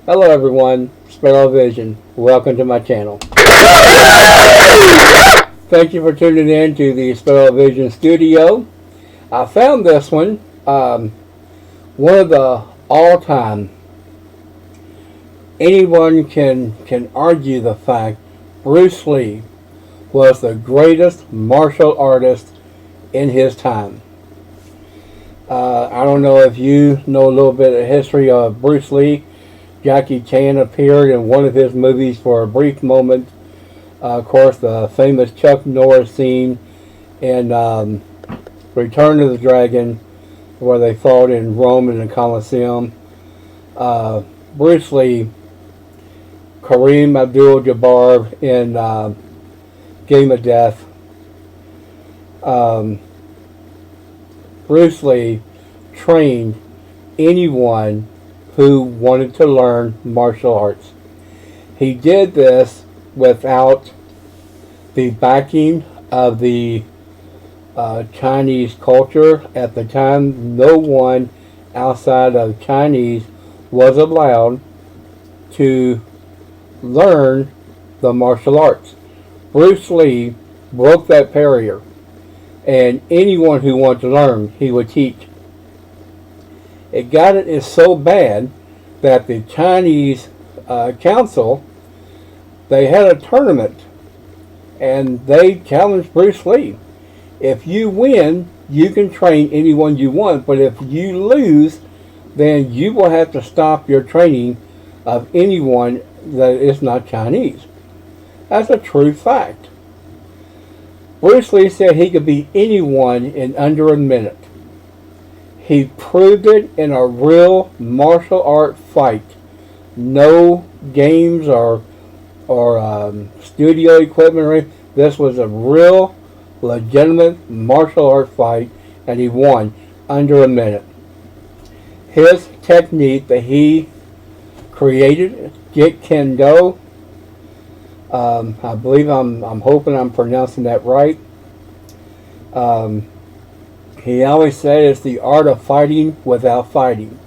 Hello everyone, Sparrow Vision. Welcome to my channel. Thank you for tuning in to the Sparrow Vision studio. I found this one of the all-time. Anyone can argue the fact Bruce Lee was the greatest martial artist in his time. I don't know if you know a little bit of history of Bruce Lee. Jackie Chan appeared in one of his movies for a brief moment. Of course, the famous Chuck Norris scene in Return of the Dragon, where they fought in Rome in the Colosseum. Bruce Lee, Kareem Abdul-Jabbar in Game of Death. Bruce Lee trained anyone who wanted to learn martial arts. He did this without the backing of the Chinese culture. At the time, no one outside of Chinese was allowed to learn the martial arts. Bruce Lee broke that barrier, and anyone who wanted to learn, he would teach. It got it is so bad that the Chinese council, they had a tournament, and they challenged Bruce Lee. If you win, you can train anyone you want, but if you lose, then you will have to stop your training of anyone that is not Chinese. That's a true fact. Bruce Lee said he could beat anyone in under a minute. He proved it in a real martial art fight. No games or studio equipment or anything. This was a real, legitimate martial art fight, and he won under a minute. His technique that he created, Jeet Kune Do, I believe I'm hoping I'm pronouncing that right. He always said it's the art of fighting without fighting.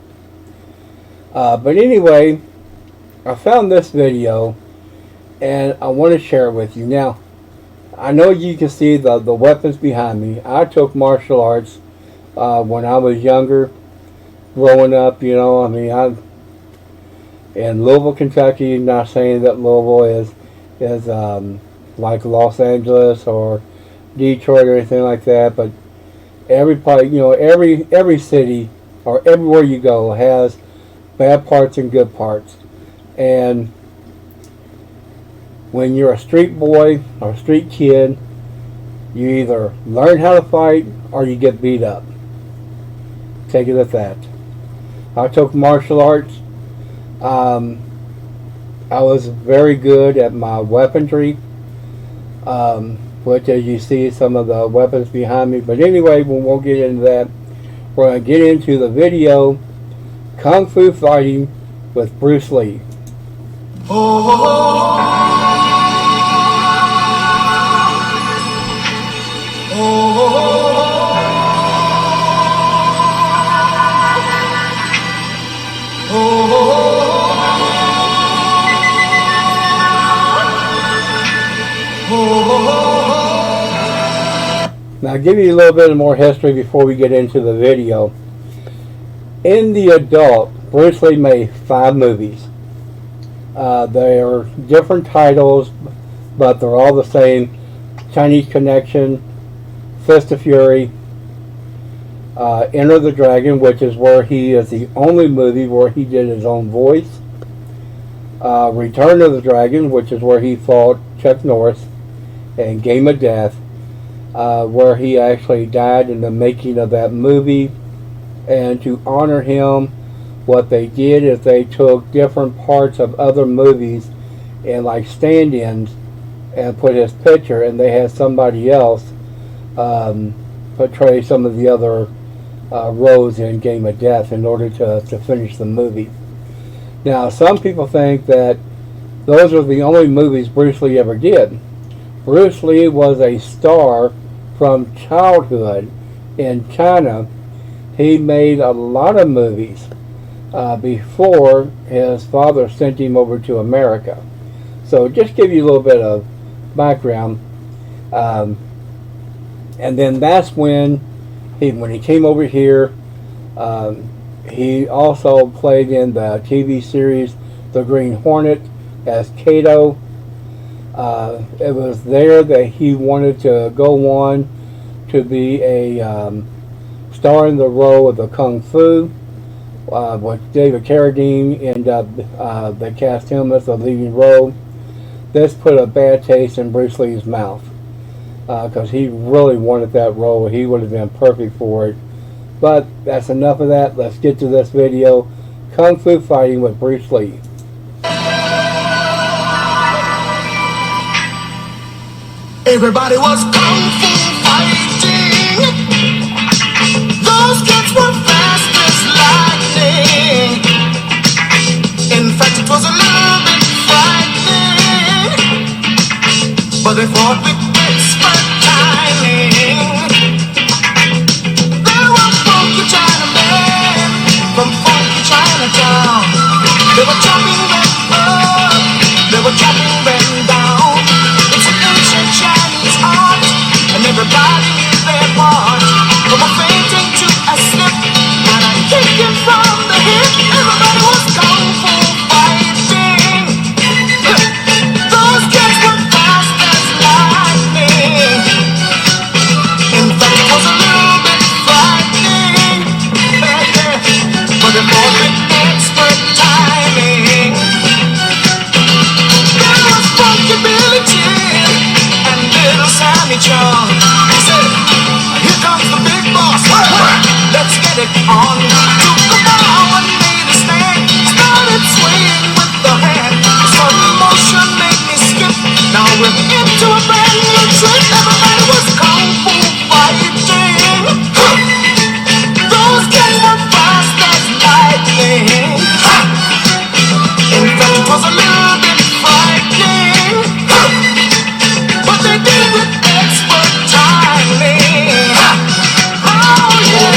But anyway, I found this video and I want to share it with you. Now, I know you can see the weapons behind me. I took martial arts when I was younger, growing up, you know. I mean, I in Louisville, Kentucky. Not saying that Louisville is like Los Angeles or Detroit or anything like that, but everybody, you know, every city or everywhere you go has bad parts and good parts. And when you're a street boy or a street kid, you either learn how to fight or you get beat up. Take it at that. I took martial arts. I was very good at my weaponry, which, as you see, some of the weapons behind me. But anyway, we won't get into that. We're going to get into the video, Kung Fu Fighting with Bruce Lee. Now, I'll give you a little bit more history before we get into the video. In the adult, Bruce Lee made 5 movies. They are different titles, but they're all the same. Chinese Connection, Fist of Fury, Enter the Dragon, which is where he is the only movie where he did his own voice. Return of the Dragon, which is where he fought Chuck Norris, and Game of Death, where he actually died in the making of that movie. And to honor him, what they did is they took different parts of other movies and like stand-ins and put his picture, and they had somebody else portray some of the other roles in Game of Death in order to finish the movie. Now, some people think that those are the only movies Bruce Lee ever did. Bruce Lee was a star from childhood in China. He made a lot of movies. before his father sent him over to America. So just give you a little bit of background. Um, and then that's when he came over here. He also played in the TV series The Green Hornet as Kato. It was there that he wanted to go on to be a star in the role of the Kung Fu, with David Carradine ended up they cast him as the leading role. This put a bad taste in Bruce Lee's mouth because he really wanted that role. He would have been perfect for it. But that's enough of that. Let's get to this video. Kung Fu Fighting with Bruce Lee. Everybody was kung fu fighting. Those kids were fast as lightning. In fact, it was a little bit frightening, but they fought with expert timing. There were funky Chinamen from funky Chinatown. They were chopping them up, they were chopping them down. It's an ancient Chinese art, and everybody knew their part. From a fainting to a slip, and a kicking from the hip. Everybody was kung fu fighting. Those kids were fast as lightning. In fact, it was a little bit frightening, but they fought with expert timing. There was funky Billy Chin and little Sammy Chung. He said, "Here comes the big boss. Let's get it on." Took the bow and made a stand. Started swaying with the hand. The sudden motion made me skip. Now we're into a brand new trick. Everybody was kung fu fighting. Those kids were fast as lightning. In fact, it was a little bit frightening, but they did it with expert timing. Oh yeah.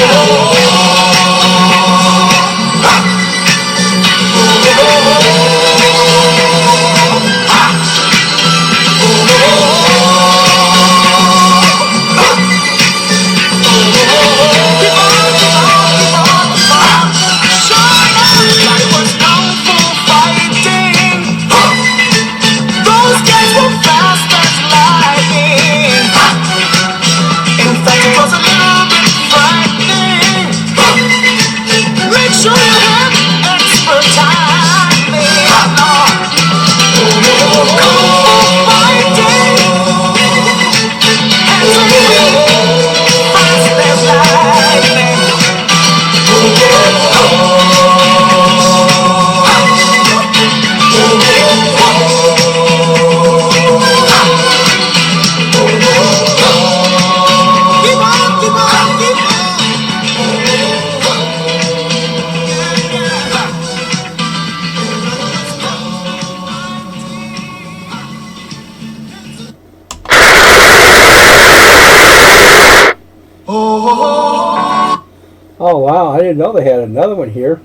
Oh wow, I didn't know they had another one here.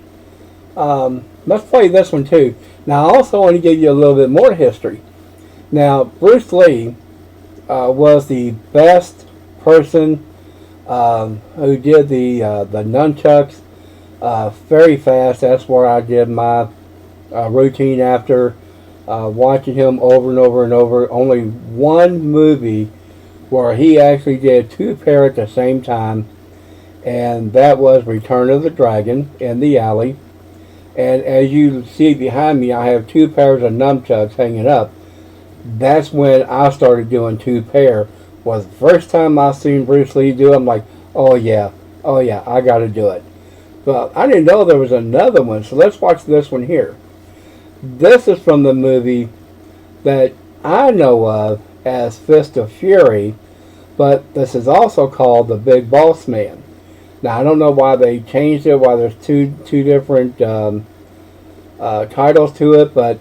Let's play this one too. Now I also want to give you a little bit more history. Now Bruce Lee was the best person who did the nunchucks very fast. That's where I did my routine after watching him over and over and over. Only one movie where he actually did two pair at the same time, and that was Return of the Dragon in the alley. And as you see behind me, I have two pairs of nunchucks hanging up. That's when I started doing two pair. Was the first time I seen Bruce Lee do it. I'm like, oh yeah, I got to do it. But I didn't know there was another one, so let's watch this one here. This is from the movie that I know of as Fist of Fury, but this is also called The Big Boss Man. Now I don't know why they changed it, why there's two different titles to it, but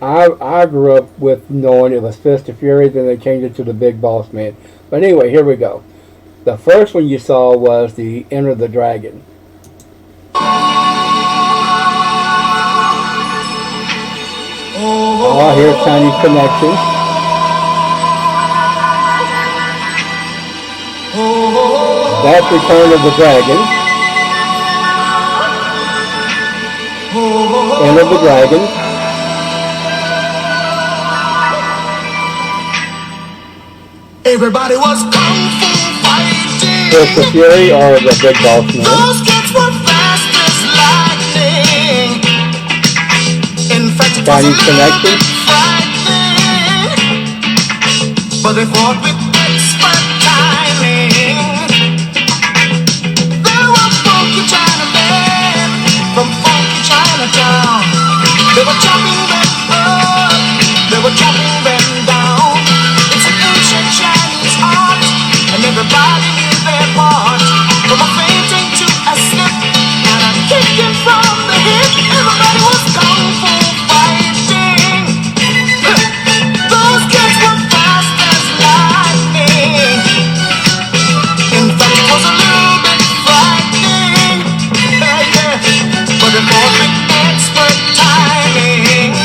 I grew up with knowing it was Fist of Fury, then they changed it to The Big Boss Man. But anyway, here we go. The first one you saw was the Enter the Dragon. Oh, here's Chinese Connection. That's Return of the Dragon. End of the Dragon. Everybody was kung fu fighting. Here's the Fury or the Big Boss Man. Those kids were fast as lightning. In fact, it was a Chinese little Connection. bit frightening. But they fought with expert timing. They were funky Chinamen from funky Chinatown. They were chopping them up. They were chopping them down. It's an ancient Chinese art, and everybody knew their part. From a fainting to a slip, and a kicking from the hip. Everybody was kung fu fighting. Those kids were fast as lightning. In fact, it was a little bit frightening. Yeah, yeah. But it was with expert timing.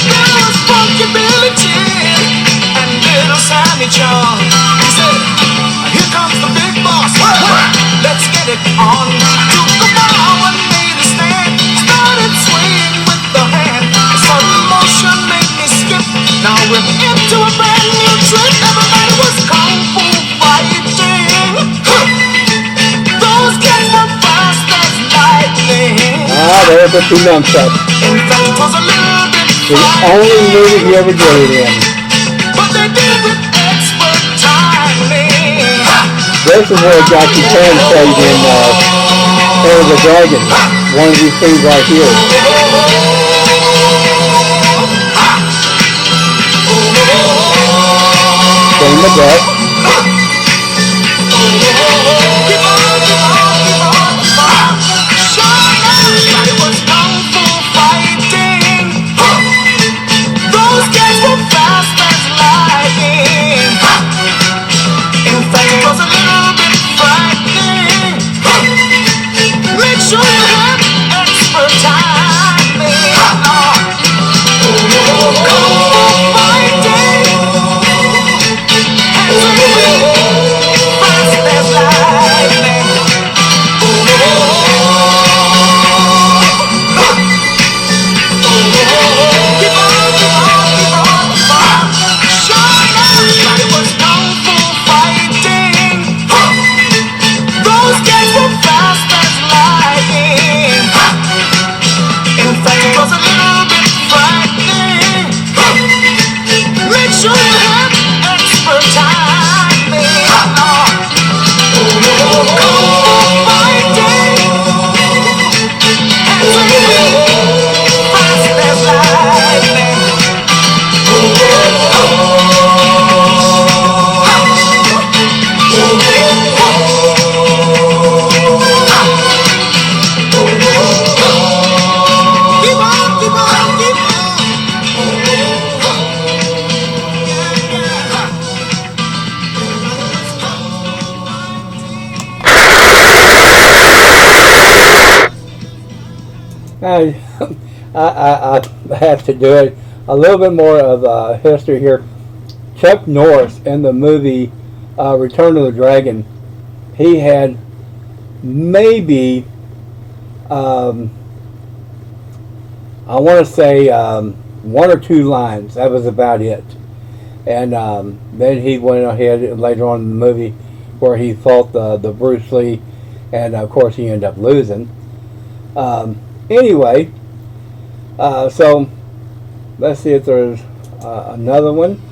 There was Funky Billy Chin and Little Sammy John. He said, here comes the big boss. Let's get it on. Took the bow and made a stand. Started swinging with the hand. A sudden motion made me skip. Now we're into a brand new trick. Everybody was kung fu fighting. Those kids were fast as lightning. Ah, there's the two nunchucks. In fact, it was a little bit The only movie he ever did it in. but they did it with expert timing. This is where Jackie Chan played in Enter the Dragon. One of these things right here. Shane McGuff. Keep on, keep on, keep on, keep on. Sure, everybody was kung fu fighting. Those guys were fast as lightning. In fact, it was a little bit frightening. Make sure you have expert timing. Kung fu fighting. Fast as lightning. Keep on, keep on, keep on, keep on. Sure, everybody was kung fu fighting. Those guys were fast as lightning. In fact, it was a little bit frightening. Make sure you have expert timing. Kung fu fighting. Fast as lightning. Keep on, keep on, keep on. I have to do it. A little bit more of history here. Chuck Norris in the movie Return of the Dragon, he had maybe, I want to say one or two lines. That was about it. And then he went ahead later on in the movie where he fought the Bruce Lee, and of course he ended up losing. Anyway, so let's see if there's another one.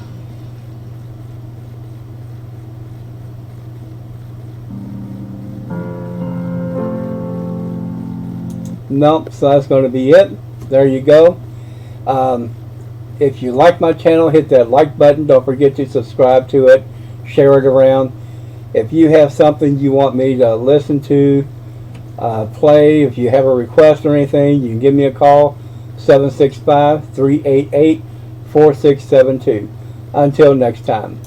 Nope, so that's going to be it. There you go. If you like my channel, hit that like button. Don't forget to subscribe to it. Share it around. If you have something you want me to listen to, play, if you have a request or anything, you can give me a call, 765-388-4672. Until next time.